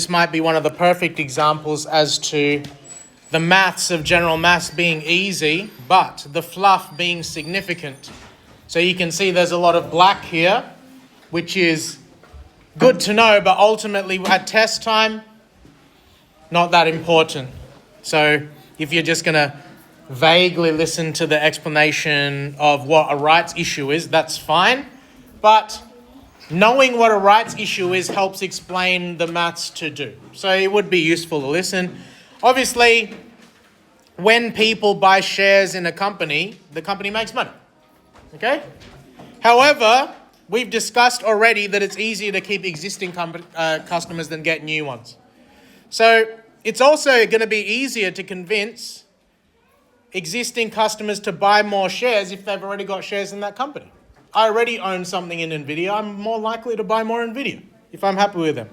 This might be one of the perfect examples as to the maths of general maths being easy, but the fluff being significant. So you can see there's a lot of black here, which is good to know, but ultimately at test time, not that important. So if you're just going to vaguely listen to the explanation of what a rights issue is, that's fine. But knowing what a rights issue is helps explain the maths to do. So it would be useful to listen. Obviously, when people buy shares in a company, the company makes money. Okay? However, we've discussed already that it's easier to keep existing customers than get new ones. So it's also going to be easier to convince existing customers to buy more shares if they've already got shares in that company. I already own something in NVIDIA. I'm more likely to buy more NVIDIA if I'm happy with them.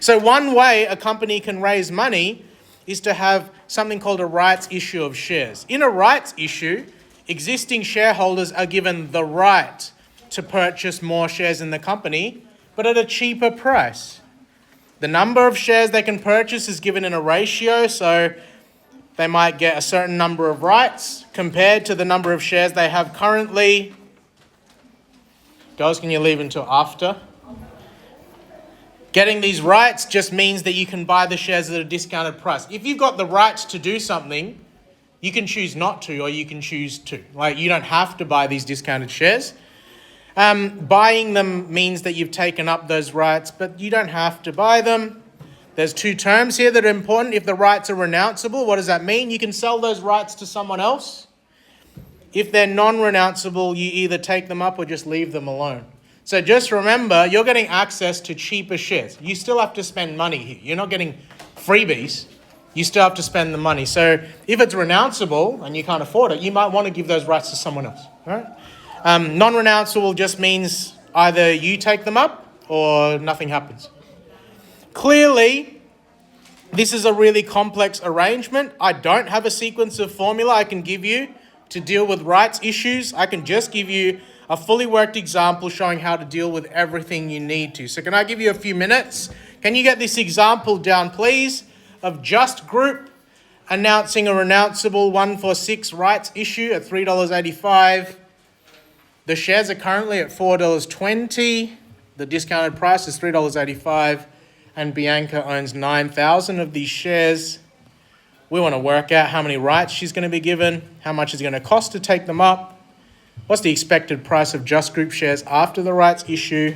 So one way a company can raise money is to have something called a rights issue of shares. In a rights issue, existing shareholders are given the right to purchase more shares in the company, but at a cheaper price. The number of shares they can purchase is given in a ratio, so they might get a certain number of rights compared to the number of shares they have currently. Girls, can you leave until after? Getting these rights just means that you can buy the shares at a discounted price. If you've got the rights to do something, you can choose not to, or you can choose to. Like, you don't have to buy these discounted shares. Buying them means that you've taken up those rights, but you don't have to buy them. There's two terms here that are important. If the rights are renounceable, what does that mean? You can sell those rights to someone else. If they're non-renounceable, you either take them up or just leave them alone. So just remember, you're getting access to cheaper shares. You still have to spend money here. You're not getting freebies. You still have to spend the money. So if it's renounceable and you can't afford it, you might want to give those rights to someone else. Right? Non-renounceable just means either you take them up or nothing happens. Clearly, this is a really complex arrangement. I don't have a sequence of formula I can give you to deal with rights issues. I can just give you a fully worked example showing how to deal with everything you need to. So can I give you a few minutes? Can you get this example down, please, of Just Group announcing a renounceable 146 rights issue at $3.85. The shares are currently at $4.20. The discounted price is $3.85. And Bianca owns 9,000 of these shares. We want to work out how many rights she's going to be given, how much it's going to cost to take them up, what's the expected price of Just Group shares after the rights issue,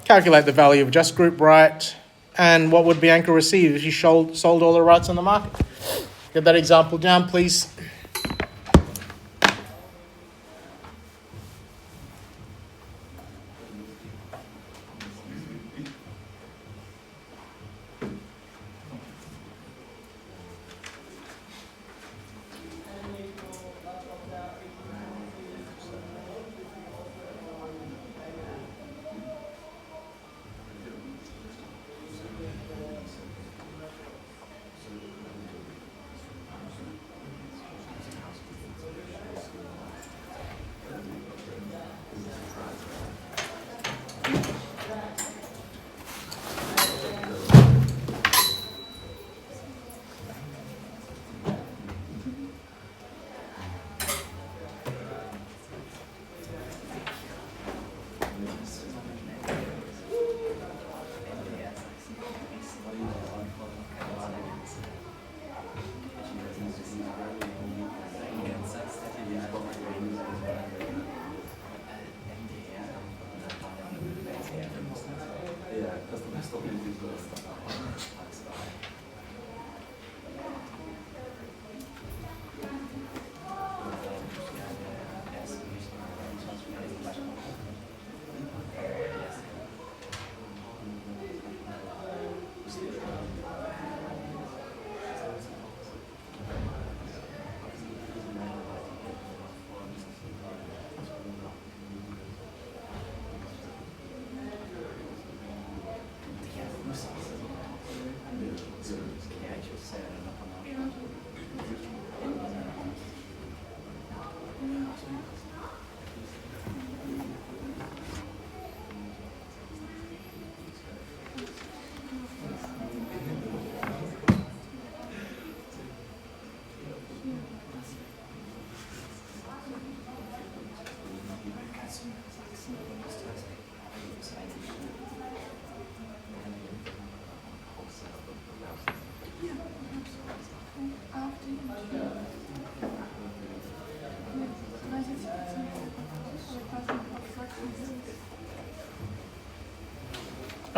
calculate the value of Just Group right, and what would Bianca receive if she sold all the rights on the market. Get that example down, please.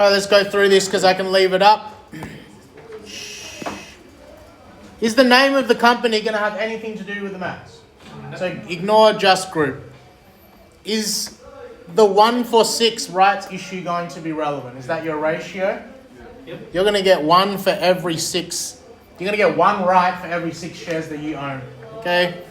All right, let's go through this because I can leave it up. Is the name of the company going to have anything to do with the maths? So ignore just group. Is the 1 for 6 rights issue going to be relevant? Is that your ratio? Yep. You're going to get 1 for every 6. You're going to get 1 right for every 6 shares that you own. Okay.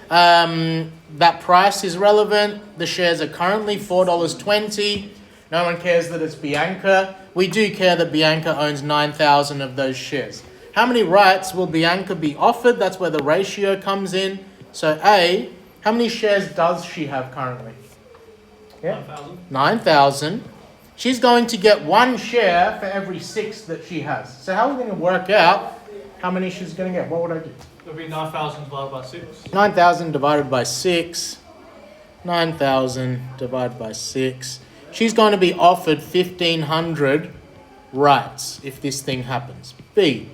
That price is relevant. The shares are currently $4.20. No one cares that it's Bianca. We do care that Bianca owns 9,000 of those shares. How many rights will Bianca be offered? That's where the ratio comes in. So A, how many shares does she have currently? Yeah. 9,000. She's going to get 1 share for every 6 that she has. So how are we going to work out how many she's going to get? What would I do? It'll be 9,000 divided by 6. 9,000 divided by 6. 9,000 divided by 6. She's going to be offered 1,500 rights if this thing happens. B,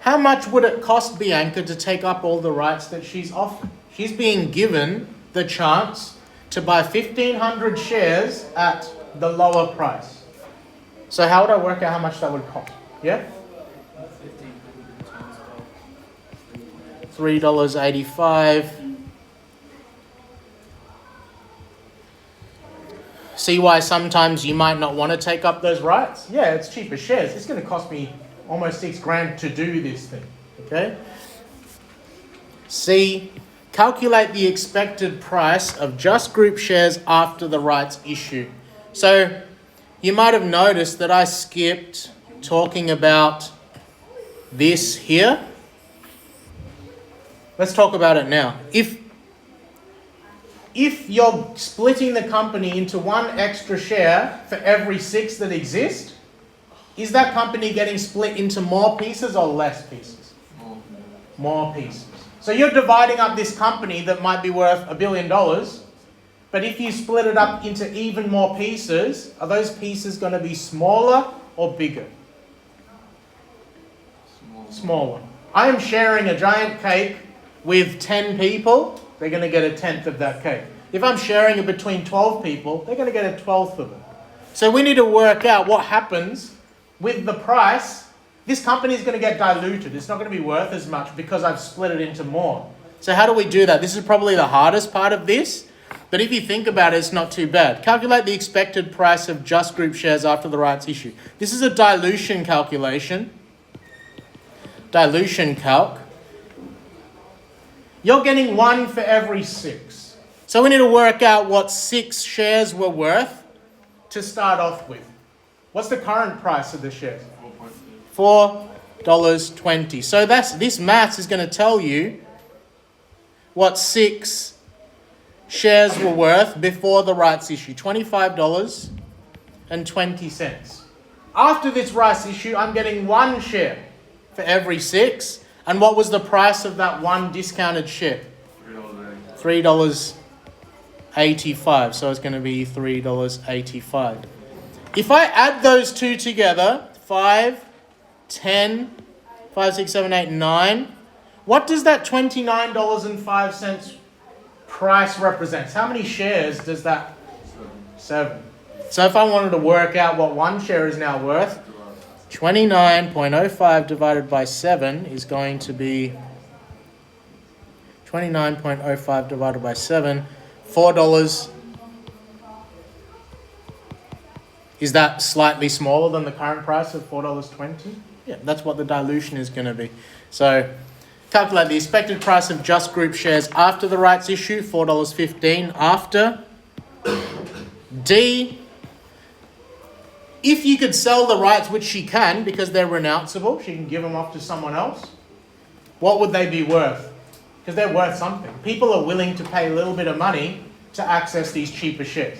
how much would it cost Bianca to take up all the rights that she's offered? She's being given the chance to buy 1,500 shares at the lower price. So how would I work out how much that would cost? Yeah? $3.85. See why sometimes you might not want to take up those rights? Yeah, it's cheaper shares. It's going to cost me almost $6,000 to do this thing. Okay? C, calculate the expected price of just group shares after the rights issue. So you might have noticed that I skipped talking about this here. Let's talk about it now. If you're splitting the company into 1 extra share for every 6 that exist, is that company getting split into more pieces or less pieces? More pieces. So you're dividing up this company that might be worth $1 billion, but if you split it up into even more pieces, are those pieces going to be smaller or bigger? Smaller. I am sharing a giant cake with 10 people. They're going to get 1/10 of that cake. If I'm sharing it between 12 people, they're going to get 1/12 of it. So we need to work out what happens with the price. This company is going to get diluted. It's not going to be worth as much because I've split it into more. So how do we do that? This is probably the hardest part of this. But if you think about it, it's not too bad. Calculate the expected price of just group shares after the rights issue. This is a dilution calculation. Dilution calc. You're getting 1 for every 6. So we need to work out what 6 shares were worth to start off with. What's the current price of the shares? $4.20. So this maths is going to tell you what 6 shares were worth before the rights issue. $25.20. After this rights issue, I'm getting 1 share for every 6. And what was the price of that 1 discounted share? $3.85. So it's going to be $3.85. If I add those two together, 5, 10, 5, 6, 7, 8, 9, what does that $29.05 price represent? How many shares does that? 7. So if I wanted to work out what 1 share is now worth, 29.05 divided by 7 is going to be 29.05 divided by 7, $4. Is that slightly smaller than the current price of $4.20? Yeah, that's what the dilution is going to be. So calculate the expected price of just group shares after the rights issue, $4.15 after. D, if you could sell the rights, which she can because they're renounceable, she can give them off to someone else, what would they be worth? Because they're worth something. People are willing to pay a little bit of money to access these cheaper shares.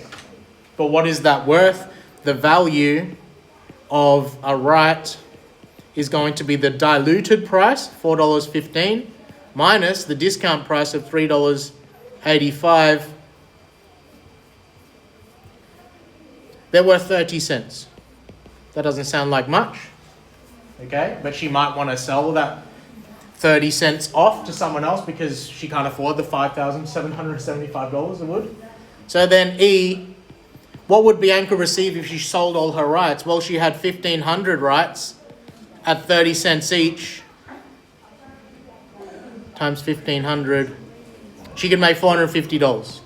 But what is that worth? The value of a right is going to be the diluted price, $4.15, minus the discount price of $3.85. They're worth 30 cents. That doesn't sound like much, okay? But she might want to sell that 30 cents off to someone else because she can't afford the $5,775 it would. So then E, What would Bianca receive if she sold all her rights? Well, she had 1,500 rights at 30 cents each. Times 1,500. She could make $450.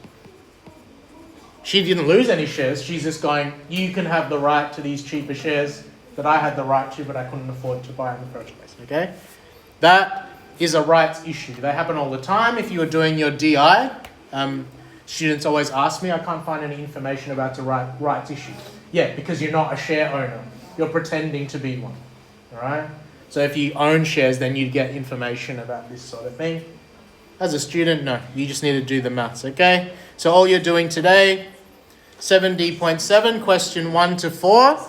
She didn't lose any shares. She's just going, you can have the right to these cheaper shares that I had the right to, but I couldn't afford to buy in the first place. Okay? That is a rights issue. They happen all the time. If you are doing your DI, students always ask me, I can't find any information about the rights issue. Yeah, because you're not a share owner. You're pretending to be one. All right? So if you own shares, then you'd get information about this sort of thing. As a student, no. You just need to do the maths, okay? So all you're doing today, 7D.7, question 1 to 4.